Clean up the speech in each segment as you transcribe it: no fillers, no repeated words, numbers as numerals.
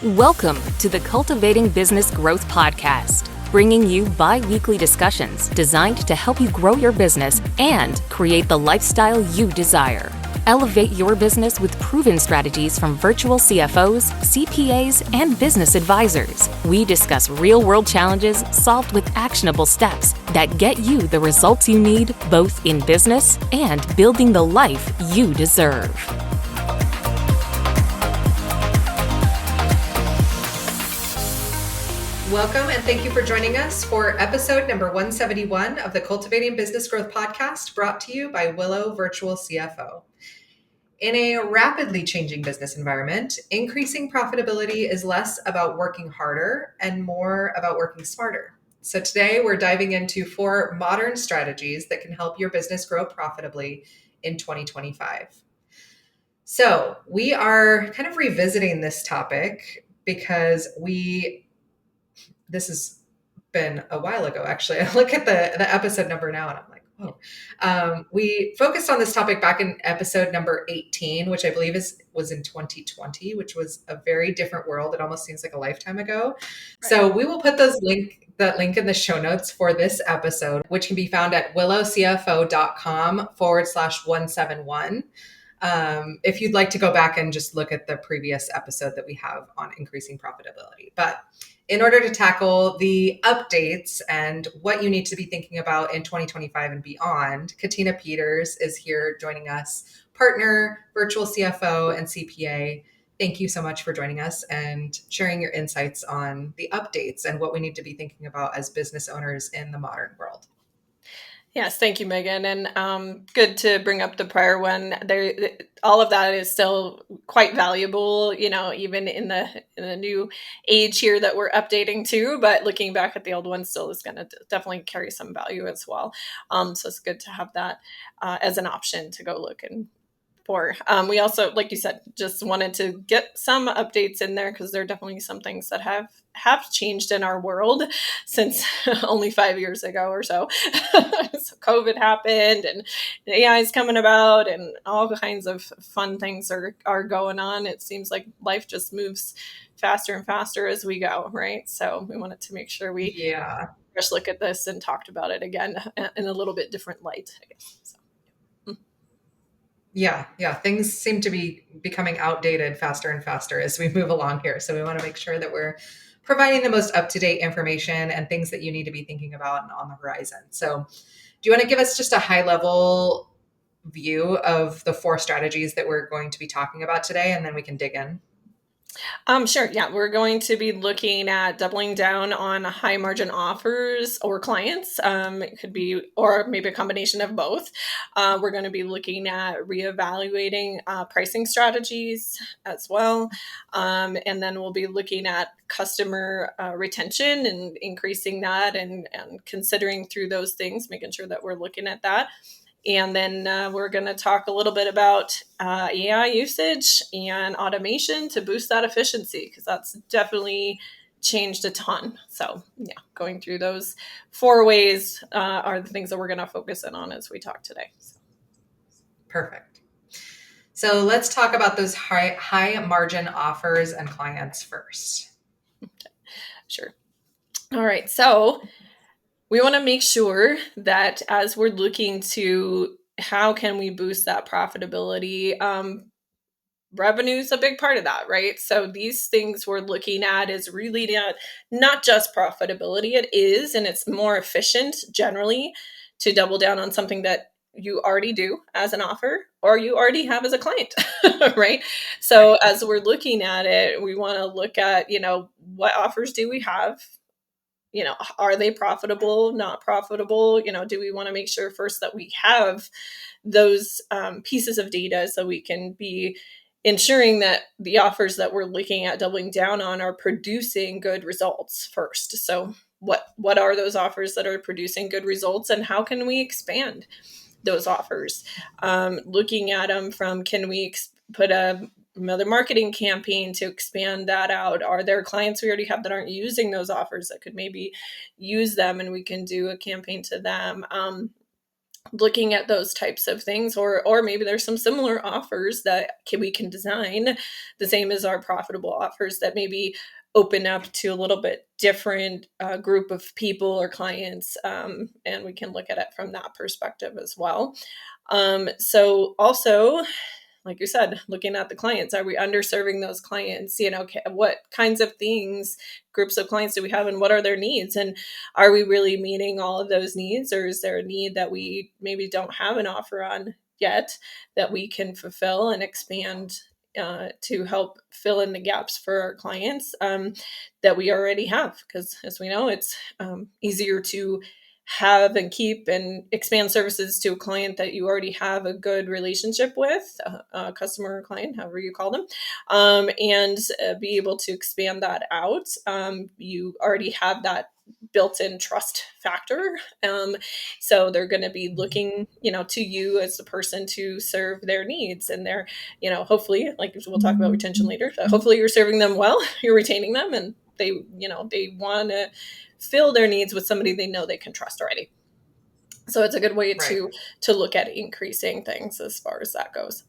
Welcome to the Cultivating Business Growth podcast, bringing you bi-weekly discussions designed to help you grow your business and create the lifestyle you desire. Elevate your business with proven strategies from virtual CFOs, CPAs, and business advisors. We discuss real-world challenges solved with actionable steps that get you the results you need, both in business and building the life you deserve. Welcome and thank you for joining us for episode number 171 of the Cultivating Business Growth podcast, brought to you by Willow Virtual CFO. In a rapidly changing business environment, increasing profitability is less about working harder and more about working smarter. So today we're diving into 4 modern strategies that can help your business grow profitably in 2025. So we are kind of revisiting this topic because this has been a while ago, actually. I look at the episode number now and I'm like, whoa. We focused on this topic back in episode number 18, which I believe was in 2020, which was a very different world. It almost seems like a lifetime ago. Right. So we will put that link in the show notes for this episode, which can be found at willowcfo.com/171. If you'd like to go back and just look at the previous episode that we have on increasing profitability. But in order to tackle the updates and what you need to be thinking about in 2025 and beyond, Katina Peters is here joining us, partner, virtual CFO, and CPA. Thank you so much for joining us and sharing your insights on the updates and what we need to be thinking about as business owners in the modern world. Yes, thank you, Megan. And good to bring up the prior one. All of that is still quite valuable, even in the new age here that we're updating to. But looking back at the old one still is going to definitely carry some value as well. So it's good to have that as an option to go look for. We also, like you said, just wanted to get some updates in there because there are definitely some things that have changed in our world since only 5 years ago or so. So COVID happened and AI is coming about and all kinds of fun things are going on. It seems like life just moves faster and faster as we go, right? So we wanted to make sure we just look at this and talked about it again in a little bit different light, I guess. So. Yeah. Things seem to be becoming outdated faster and faster as we move along here. So we want to make sure that we're providing the most up-to-date information and things that you need to be thinking about on the horizon. So do you want to give us just a high-level view of the 4 strategies that we're going to be talking about today, and then we can dig in? Sure. Yeah, we're going to be looking at doubling down on high margin offers or clients. It could be, or maybe a combination of both. We're going to be looking at reevaluating pricing strategies as well. And then we'll be looking at customer retention and increasing that and considering through those things, making sure that we're looking at that. And then we're going to talk a little bit about AI usage and automation to boost that efficiency, because that's definitely changed a ton. So yeah, going through those 4 ways are the things that we're going to focus in on as we talk today. So. Perfect. So let's talk about those high margin offers and clients first. Okay. Sure. All right. So we want to make sure that as we're looking to how can we boost that profitability, revenue is a big part of that, right? So these things we're looking at is really not just profitability. It is, and it's more efficient generally to double down on something that you already do as an offer or you already have as a client, right? So as we're looking at it, we want to look at, what offers do we have? Are they profitable, not profitable? Do we want to make sure first that we have those pieces of data so we can be ensuring that the offers that we're looking at doubling down on are producing good results first? So what are those offers that are producing good results, and how can we expand those offers? Looking at them from, can we put another marketing campaign to expand that out? Are there clients we already have that aren't using those offers that could maybe use them, and we can do a campaign to them? looking at those types of things, or maybe there's some similar offers that we can design the same as our profitable offers that maybe open up to a little bit different group of people or clients, and we can look at it from that perspective as well. So also, like you said, looking at the clients, are we underserving those clients? What kinds of things, groups of clients do we have, and what are their needs? And are we really meeting all of those needs, or is there a need that we maybe don't have an offer on yet that we can fulfill and expand to help fill in the gaps for our clients that we already have? Because as we know, it's easier to have and keep and expand services to a client that you already have a good relationship with, a customer or client, however you call them, and be able to expand that out. You already have that built-in trust factor. So they're going to be looking, to you as the person to serve their needs, and they're, hopefully, like we'll talk about retention later, hopefully you're serving them well, you're retaining them, and they want to fill their needs with somebody they know they can trust already. So it's a good way to look at increasing things as far as that goes.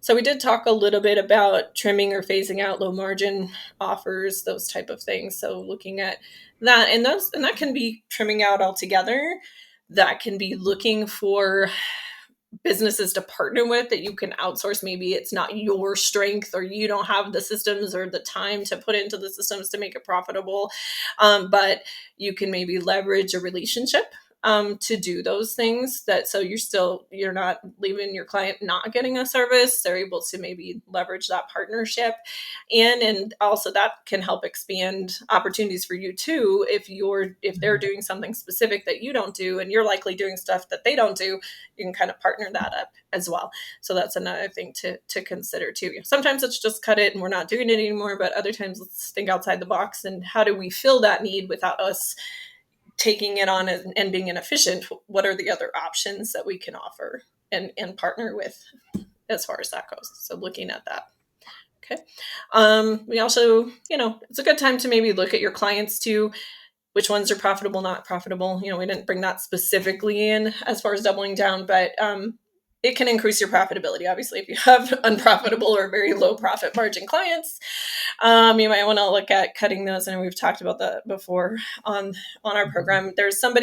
So we did talk a little bit about trimming or phasing out low margin offers, those type of things. So looking at that, and that can be trimming out altogether. That can be looking for businesses to partner with that you can outsource. Maybe it's not your strength, or you don't have the systems or the time to put into the systems to make it profitable. But you can maybe leverage a relationship to do those things, so you're not leaving your client not getting a service. They're able to maybe leverage that partnership, and also that can help expand opportunities for you too. If they're doing something specific that you don't do, and you're likely doing stuff that they don't do, you can kind of partner that up as well. So that's another thing to consider too. Sometimes it's just cut it and we're not doing it anymore, but other times let's think outside the box, and how do we fill that need without us taking it on and being inefficient? What are the other options that we can offer and partner with as far as that goes? So looking at that. Okay. We also, it's a good time to maybe look at your clients too, which ones are profitable, not profitable. We didn't bring that specifically in as far as doubling down, but it can increase your profitability. Obviously, if you have unprofitable or very low profit margin clients, you might want to look at cutting those. And we've talked about that before on our program. There's some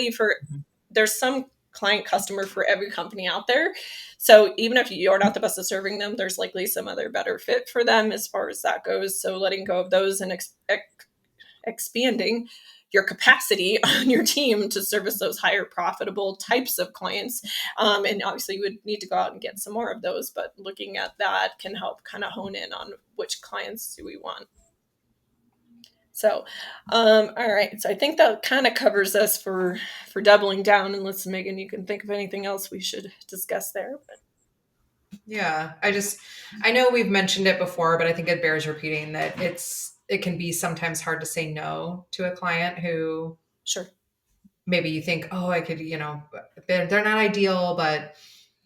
client customer for every company out there. So even if you're not the best at serving them, there's likely some other better fit for them as far as that goes. So letting go of those and expanding your capacity on your team to service those higher profitable types of clients. And obviously you would need to go out and get some more of those, but looking at that can help kind of hone in on which clients do we want. So, all right. So I think that kind of covers us for doubling down, unless Megan, you can think of anything else we should discuss there. But. Yeah, I know we've mentioned it before, but I think it bears repeating that it can be sometimes hard to say no to a client who Sure. maybe you think, oh, I could, they're not ideal, but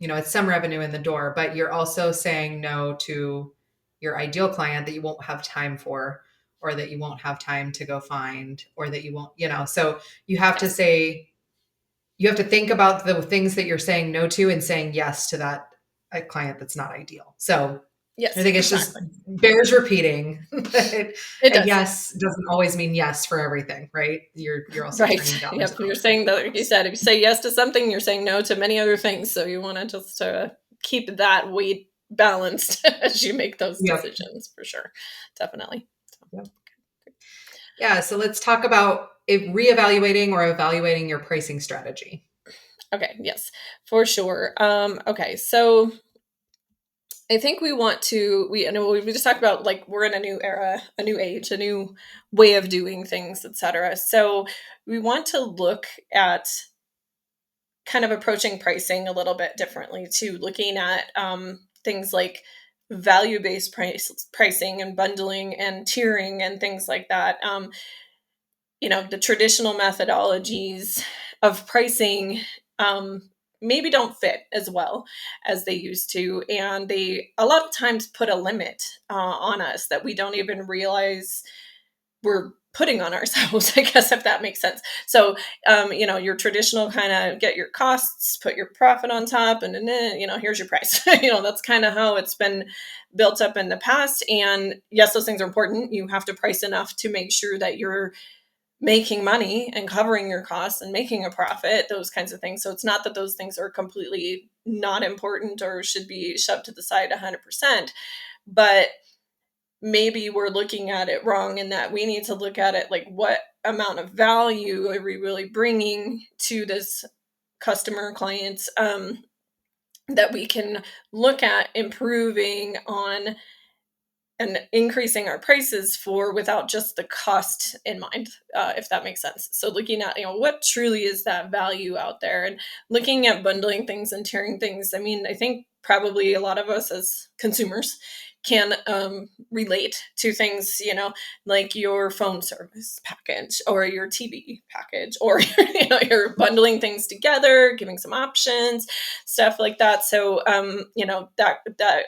it's some revenue in the door, but you're also saying no to your ideal client that you won't have time for, or that you won't have time to go find, or that you won't, so you have to think about the things that you're saying no to and saying yes to that a client that's not ideal. So yes, I think it's just bears repeating. It does. Yes doesn't always mean yes for everything, right? You're also right. turning down. Yep. You're saying that, like you said, if you say yes to something, you're saying no to many other things. So you want to just keep that weight balanced as you make those decisions, for sure. Definitely. Yep. Yeah. So let's talk about reevaluating or evaluating your pricing strategy. Okay. Yes, for sure. Okay. So I think we just talked about, like, we're in a new era, a new age, a new way of doing things, etc. So we want to look at kind of approaching pricing a little bit differently too, looking at things like value-based pricing and bundling and tiering and things like that. The traditional methodologies of pricing maybe don't fit as well as they used to. And they a lot of times put a limit on us that we don't even realize we're putting on ourselves, I guess, if that makes sense. So, your traditional kind of get your costs, put your profit on top, and then, here's your price. That's kind of how it's been built up in the past. And yes, those things are important. You have to price enough to make sure that you're making money and covering your costs and making a profit, those kinds of things. So it's not that those things are completely not important or should be shoved to the side 100%, but maybe we're looking at it wrong in that we need to look at it like, what amount of value are we really bringing to this customer clients, that we can look at improving on and increasing our prices for without just the cost in mind, if that makes sense. So looking at, what truly is that value out there, and looking at bundling things and tiering things. I mean, I think probably a lot of us as consumers can relate to things, like your phone service package or your TV package, or, you're bundling things together, giving some options, stuff like that. So, that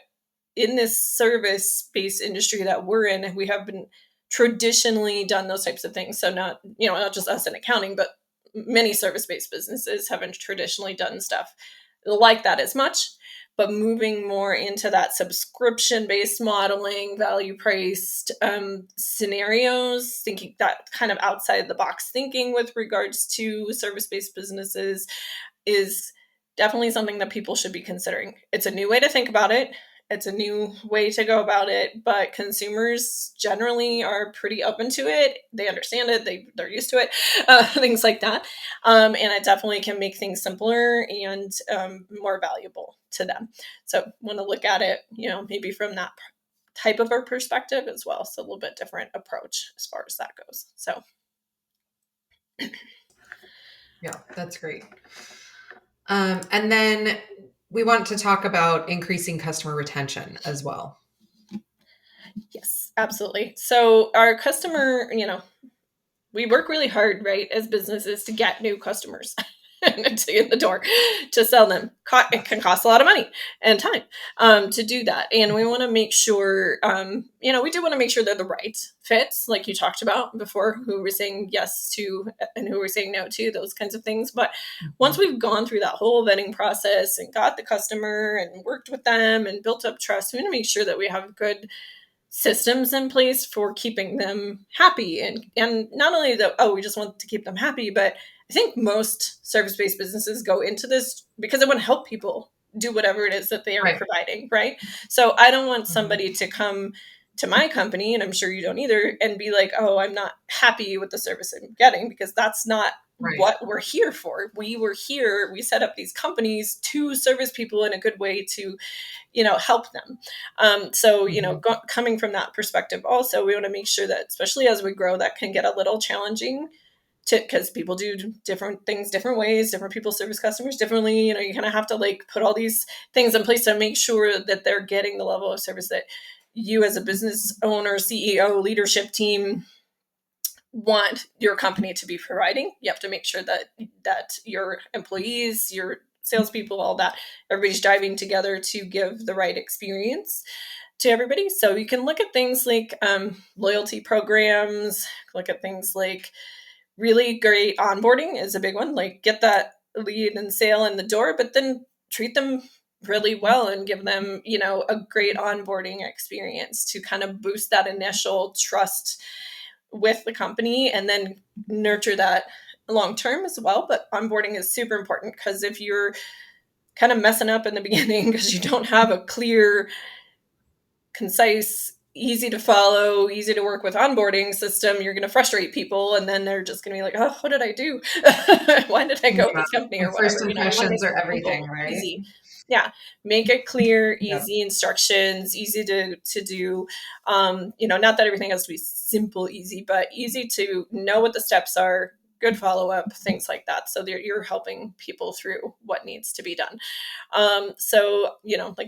in this service-based industry that we're in, we have been traditionally done those types of things. So not just us in accounting, but many service-based businesses haven't traditionally done stuff like that as much, but moving more into that subscription-based modeling, value-priced scenarios, thinking that kind of outside the box thinking with regards to service-based businesses is definitely something that people should be considering. It's a new way to think about it. It's a new way to go about it, but consumers generally are pretty open to it. They understand it. They're used to it, things like that. And it definitely can make things simpler and more valuable to them. So want to look at it, maybe from that type of a perspective as well. So a little bit different approach as far as that goes. So. Yeah, that's great. And then we want to talk about increasing customer retention as well. Yes, absolutely. So our customer, we work really hard, right, as businesses to get new customers to get the door, to sell them. It can cost a lot of money and time to do that. And we want to make sure, we do want to make sure they're the right fits, like you talked about before, who we're saying yes to and who we're saying no to, those kinds of things. But once we've gone through that whole vetting process and got the customer and worked with them and built up trust, we want to make sure that we have good systems in place for keeping them happy. And not only that, we just want to keep them happy, but I think most service-based businesses go into this because they want to help people do whatever it is that they are providing, right? So I don't want somebody to come to my company, and I'm sure you don't either, and be like, oh, I'm not happy with the service I'm getting, because that's not what we're here for. We set up these companies to service people in a good way to, help them. Coming from that perspective also, we want to make sure that, especially as we grow, that can get a little challenging because people do different things different ways, different people service customers differently. You kind of have to put all these things in place to make sure that they're getting the level of service that you as a business owner, CEO, leadership team want your company to be providing. You have to make sure that your employees, your salespeople, all that, everybody's driving together to give the right experience to everybody. So you can look at things like loyalty programs, look at things like really great onboarding is a big one, like get that lead and sale in the door, but then treat them really well and give them, a great onboarding experience to kind of boost that initial trust with the company, and then nurture that long term as well. But onboarding is super important, because if you're kind of messing up in the beginning because you don't have a clear, concise, easy to follow, easy to work with onboarding system, you're going to frustrate people, and then they're just going to be like, oh, what did I do? Why did I go with this company or whatever? First impressions are everything, right? Easy. Yeah, make it clear, easy instructions, easy to do. Not that everything has to be simple, easy, but easy to know what the steps are, good follow-up, things like that. So you're helping people through what needs to be done. Like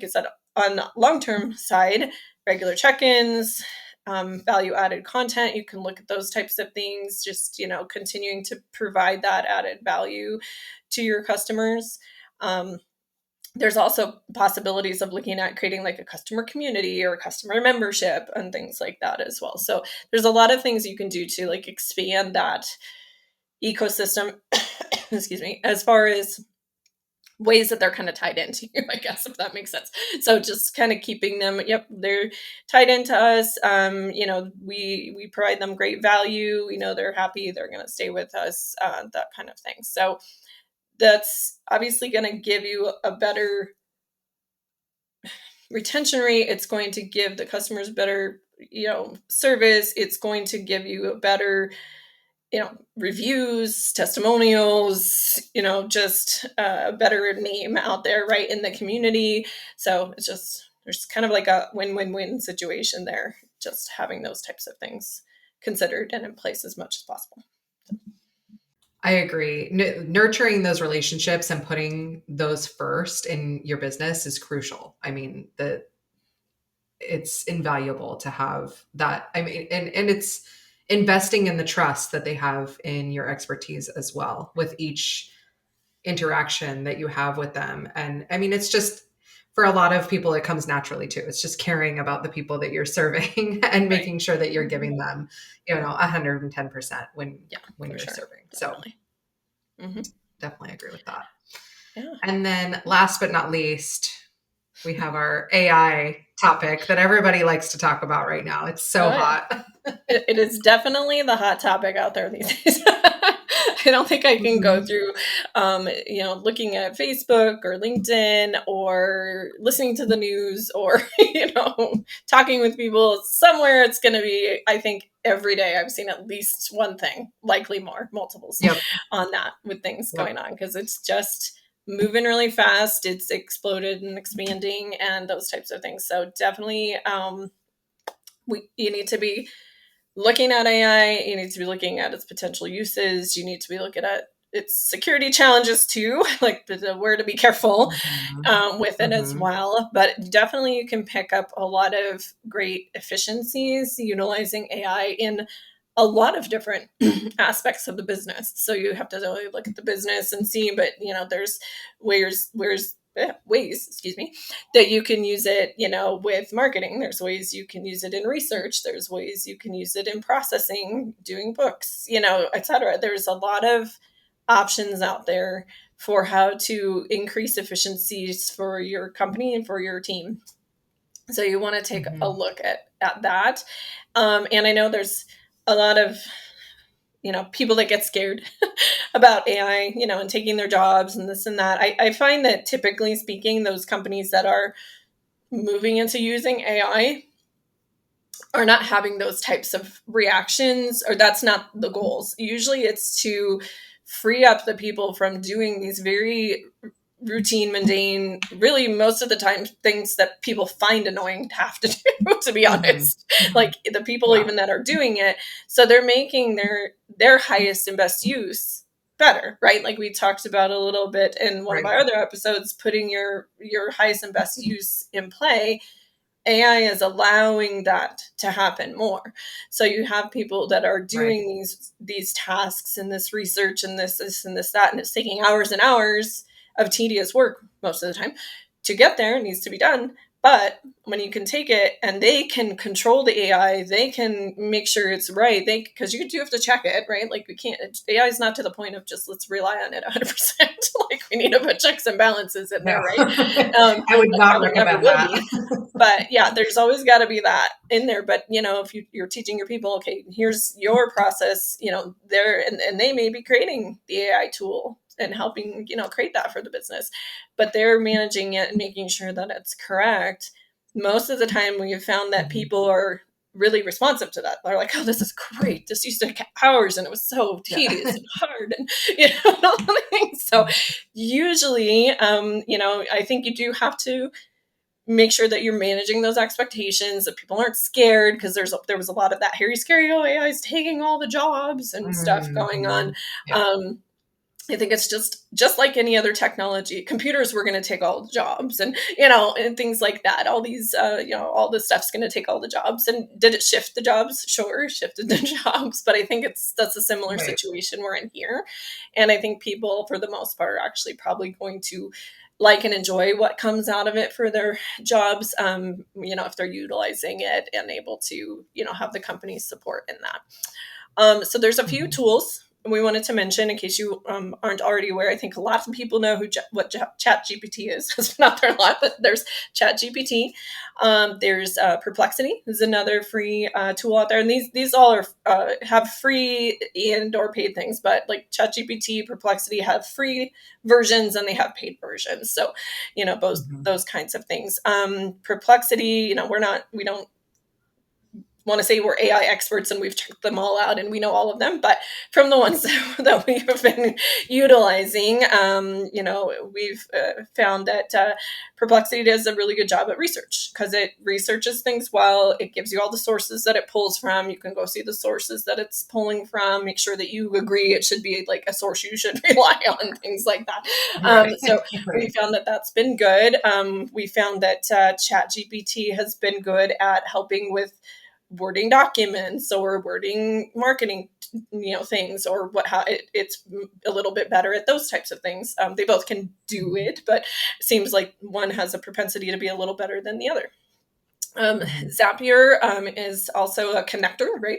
I said, on the long-term side, regular check-ins, value-added content, you can look at those types of things, just, continuing to provide that added value to your customers. there's also possibilities of looking at creating like a customer community or a customer membership and things like that as well. So there's a lot of things you can do to like expand that ecosystem, excuse me, as far as ways that they're kind of tied into you, I guess, if that makes sense. So just kind of keeping them, yep, they're tied into us. We provide them great value. They're happy, they're going to stay with us, that kind of thing. So that's obviously going to give you a better retention rate. It's going to give the customers better, service. It's going to give you a better, reviews, testimonials, just a better name out there, right, in the community. So there's kind of like a win-win-win situation there, just having those types of things considered and in place as much as possible. I agree. Nurturing those relationships and putting those first in your business is crucial. I mean, it's invaluable to have that. I mean, and it's investing in the trust that they have in your expertise as well with each interaction that you have with them. And I mean, it's just, for a lot of people, it comes naturally too. It's just caring about the people that you're serving and making sure that you're giving them, 110% when you're serving. Definitely. So definitely agree with that. Yeah. And then last but not least, we have our AI topic that everybody likes to talk about right now. It's so hot. It is definitely the hot topic out there these days. I don't think I can go through, looking at Facebook or LinkedIn or listening to the news or, talking with people. Somewhere it's going to be, I think every day I've seen at least one thing, likely more, multiples on that with things going on, because it's just moving really fast. It's exploded and expanding and those types of things. So definitely you need to be looking at AI. You need to be looking at its potential uses. You need to be looking at its security challenges too, like where to be careful with it as well. But definitely you can pick up a lot of great efficiencies utilizing AI in a lot of different aspects of the business. So you have to really look at the business and see, but there's ways, that you can use it, with marketing. There's ways you can use it in research. There's ways you can use it in processing, doing books, et cetera. There's a lot of options out there for how to increase efficiencies for your company and for your team. So you want to take a look at that. And I know there's a lot of, people that get scared about AI, and taking their jobs and this and that. I find that typically speaking, those companies that are moving into using AI are not having those types of reactions, or that's not the goals. Usually it's to free up the people from doing these very routine, mundane, really most of the time things that people find annoying to have to do, to be honest. Like the people even that are doing it. So they're making their highest and best use better, right? Like we talked about a little bit in one of our other episodes, putting your highest and best use in play. AI is allowing that to happen more. So you have people that are doing these tasks and this research and this and this, that, and it's taking hours and hours of tedious work most of the time to get there. It needs to be done. But when you can take it and they can control the AI, they can make sure it's right. Because you do have to check it, right? Like we can't, AI is not to the point of just let's rely on it 100%. Like we need to put checks and balances in there, right? I would not recommend that. But yeah, there's always got to be that in there. But if you're teaching your people, okay, here's your process, there, and they may be creating the AI tool and helping, create that for the business, but they're managing it and making sure that it's correct. Most of the time we have found that people are really responsive to that. They're like, oh, this is great. This used to take hours and it was so tedious and hard and, all the things. So usually, I think you do have to make sure that you're managing those expectations, that people aren't scared, because there was a lot of that hairy, scary, AI is taking all the jobs and stuff going on. I think it's just like any other technology. Computers were going to take all the jobs and, and things like that. All these, all this stuff's going to take all the jobs. And did it shift the jobs? Sure, it shifted the jobs. But I think that's a similar situation we're in here. And I think people, for the most part, are actually probably going to like and enjoy what comes out of it for their jobs, if they're utilizing it and able to, have the company's support in that. So there's a few tools we wanted to mention in case you aren't already aware. I think a lot of people know what ChatGPT is. It's been out there a lot, but there's ChatGPT. There's Perplexity is another free tool out there, and these all are have free and or paid things. But like ChatGPT, Perplexity have free versions and they have paid versions. So both those kinds of things. Perplexity, we don't want to say we're AI experts and we've checked them all out and we know all of them, but from the ones that we have been utilizing, we've found that Perplexity does a really good job at research because it researches things well. It gives you all the sources that it pulls from. You can go see the sources that it's pulling from, make sure that you agree it should be like a source you should rely on, things like that. So we found that that's been good. We found that ChatGPT has been good at helping with wording documents or wording marketing, things, or it's a little bit better at those types of things. They both can do it, but it seems like one has a propensity to be a little better than the other. Zapier is also a connector, right,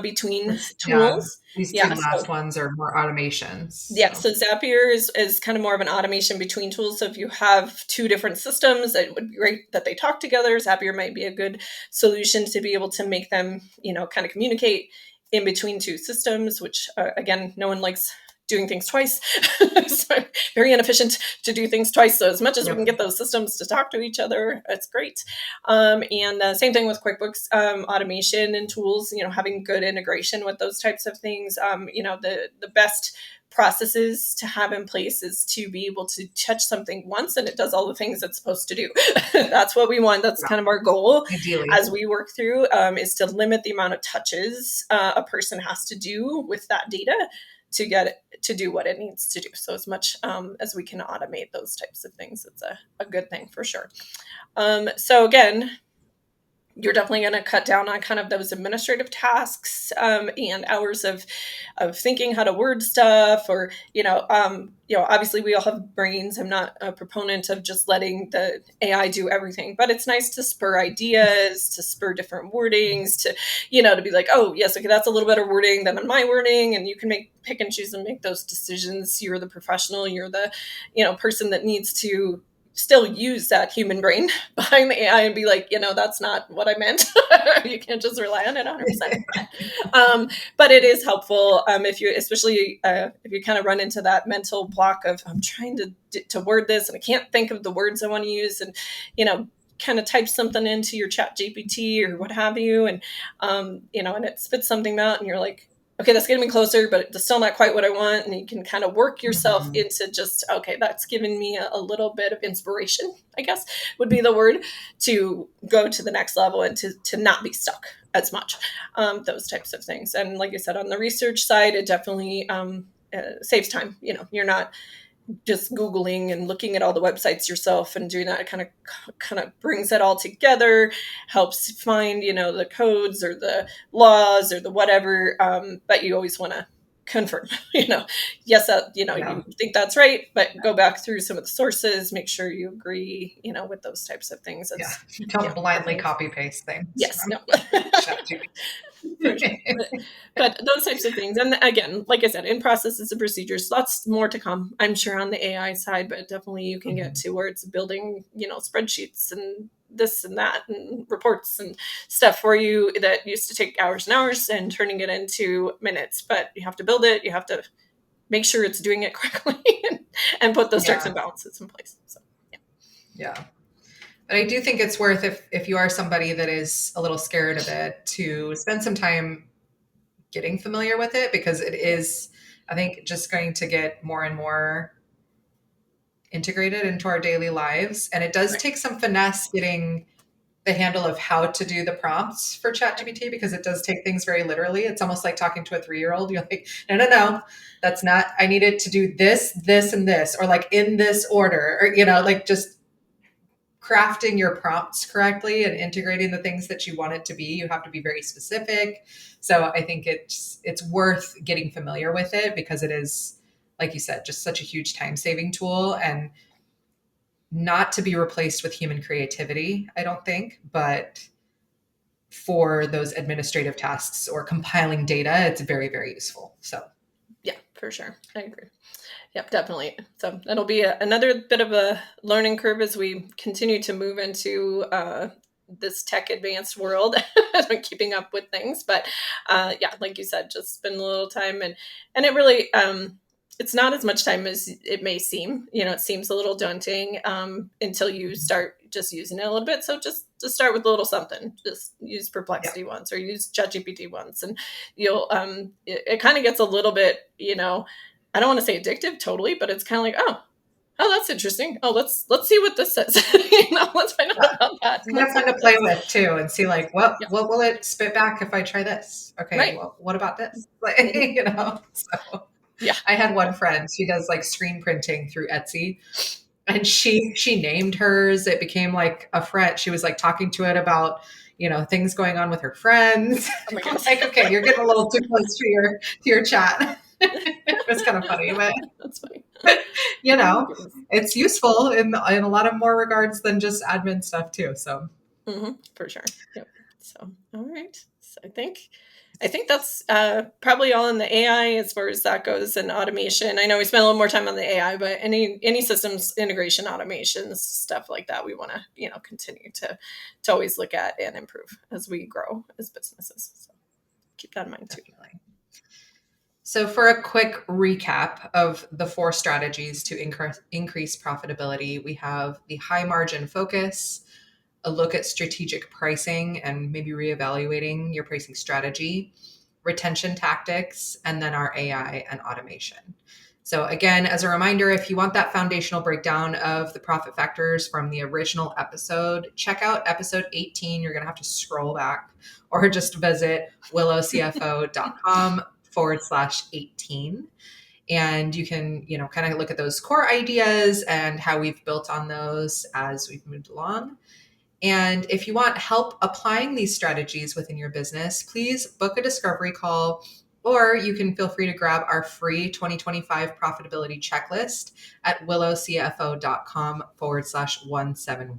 between tools. These two last ones are more automations. Yeah, so Zapier is kind of more of an automation between tools. So if you have two different systems, it would be great that they talk together. Zapier might be a good solution to be able to make them, kind of communicate in between two systems, which again, no one likes doing things twice. So very inefficient to do things twice. So as much as we can get those systems to talk to each other, it's great. And same thing with QuickBooks automation and tools, having good integration with those types of things. The best processes to have in place is to be able to touch something once and it does all the things it's supposed to do. That's what we want. That's kind of our goal. Ideally, as we work through, is to limit the amount of touches a person has to do with that data to get it to do what it needs to do. So as much as we can automate those types of things, it's a good thing for sure. So again, you're definitely going to cut down on kind of those administrative tasks and hours of thinking how to word stuff, or obviously we all have brains. I'm not a proponent of just letting the AI do everything, but it's nice to spur ideas, to spur different wordings, to to be like, oh yes, okay, that's a little better wording than my wording, and you can pick and choose and make those decisions. You're the professional. You're the person that needs to still use that human brain behind the AI and be like, that's not what I meant. You can't just rely on it 100%. But it is helpful if you kind of run into that mental block of I'm trying to word this and I can't think of the words I want to use, and kind of type something into your ChatGPT or what have you, and and it spits something out, and you're like, okay, that's getting me closer, but it's still not quite what I want. And you can kind of work yourself into just, okay, that's given me a little bit of inspiration, I guess would be the word, to go to the next level and to not be stuck as much, those types of things. And like I said, on the research side, it definitely saves time. You're not just Googling and looking at all the websites yourself and doing that. It kind of brings it all together, helps find, the codes or the laws or the whatever. But you always want to confirm, yes, you think that's right, but go back through some of the sources, make sure you agree, with those types of things. Don't blindly copy paste things. Yes, no. But those types of things. And again, like I said, in processes and procedures, lots more to come, I'm sure, on the AI side, but definitely you can get to where it's building, spreadsheets and this and that and reports and stuff for you that used to take hours and hours and turning it into minutes. But you have to build it. You have to make sure it's doing it correctly and put those checks and balances in place. So, yeah. But I do think it's worth, if you are somebody that is a little scared of it, to spend some time getting familiar with it, because it is, I think, just going to get more and more integrated into our daily lives. And it does take some finesse getting the handle of how to do the prompts for ChatGPT, because it does take things very literally. It's almost like talking to a 3-year-old. You're like, no, that's not, I need it to do this, this, and this, or like in this order, or, like just crafting your prompts correctly and integrating the things that you want it to be. You have to be very specific. So I think it's worth getting familiar with it, because it is, like you said, just such a huge time-saving tool. And not to be replaced with human creativity, I don't think, but for those administrative tasks or compiling data, it's very, very useful. So yeah, for sure. I agree. Yep, definitely. So that'll be another bit of a learning curve as we continue to move into this tech advanced world, keeping up with things. But yeah, like you said, just spend a little time, and it really it's not as much time as it may seem. It seems a little daunting until you start just using it a little bit. So just start with a little something. Just use Perplexity once, or use ChatGPT once, and you'll it kind of gets a little bit, I don't want to say addictive totally, but it's kind of like, oh, that's interesting. Oh, let's see what this says. Let's find out about that. It's kind of fun to play with too, and see like what will it spit back if I try this? Okay, right. well, what about this? Like, So yeah, I had one friend. She does like screen printing through Etsy, and she named hers. It became like a friend. She was like talking to it about things going on with her friends. Oh my gosh. Like, okay, you're getting a little too close to your chat. It was kind of funny, but that's funny. It's useful in a lot of more regards than just admin stuff too. So for sure. Yep. So all right. So I think that's probably all in the AI as far as that goes, and automation. I know we spent a little more time on the AI, but any systems integration, automations, stuff like that, we want to continue to always look at and improve as we grow as businesses. So keep that in mind too. Definitely. So for a quick recap of the 4 strategies to increase profitability, we have the high margin focus, a look at strategic pricing and maybe reevaluating your pricing strategy, retention tactics, and then our AI and automation. So again, as a reminder, if you want that foundational breakdown of the profit factors from the original episode, check out episode 18. You're going to have to scroll back or just visit willowcfo.com/18. And you can, kind of look at those core ideas and how we've built on those as we've moved along. And if you want help applying these strategies within your business, please book a discovery call, or you can feel free to grab our free 2025 profitability checklist at willowcfo.com/171.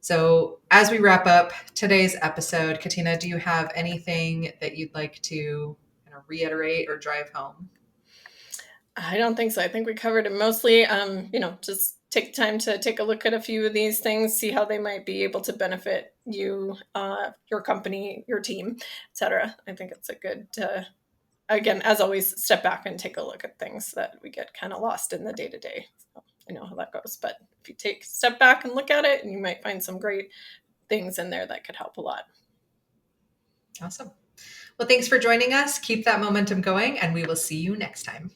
So as we wrap up today's episode, Katina, do you have anything that you'd like to reiterate or drive home? I don't think so. I think we covered it mostly. Just take time to take a look at a few of these things, see how they might be able to benefit you, your company, your team, etc. I think it's a good, again, as always, step back and take a look at things that we get kind of lost in the day-to-day. So I know how that goes, but if you take a step back and look at it, and you might find some great things in there that could help a lot. Awesome. Well, thanks for joining us. Keep that momentum going, and we will see you next time.